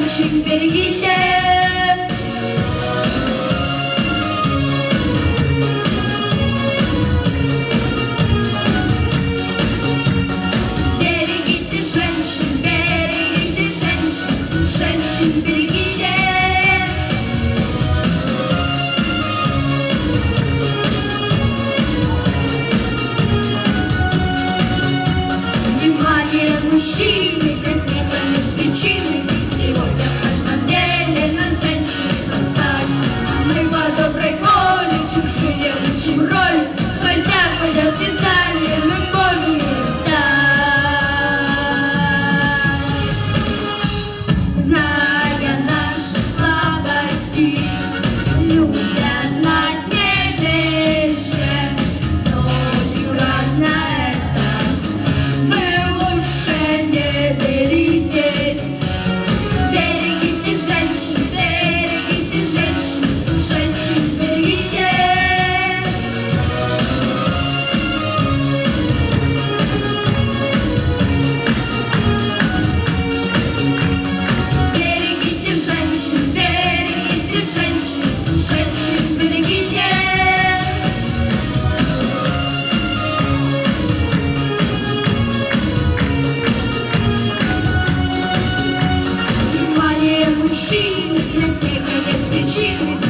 Женщин берегите. Берегите женщин, женщин берегите. Внимание, мужчины, без смеха нет причины. Сегодня в каждом деле нам женщины подстать. Мы по доброй воле чужие учим роль. Хотя пойдет детали, мы можем писать. Зная наши слабости, любят нас не ближе, но плевать на это, вы лучше не беритесь. Берегите женщин, женщин берегите. Берегите женщин, женщин берегите. Внимание, мужчины, для смеха нет причины.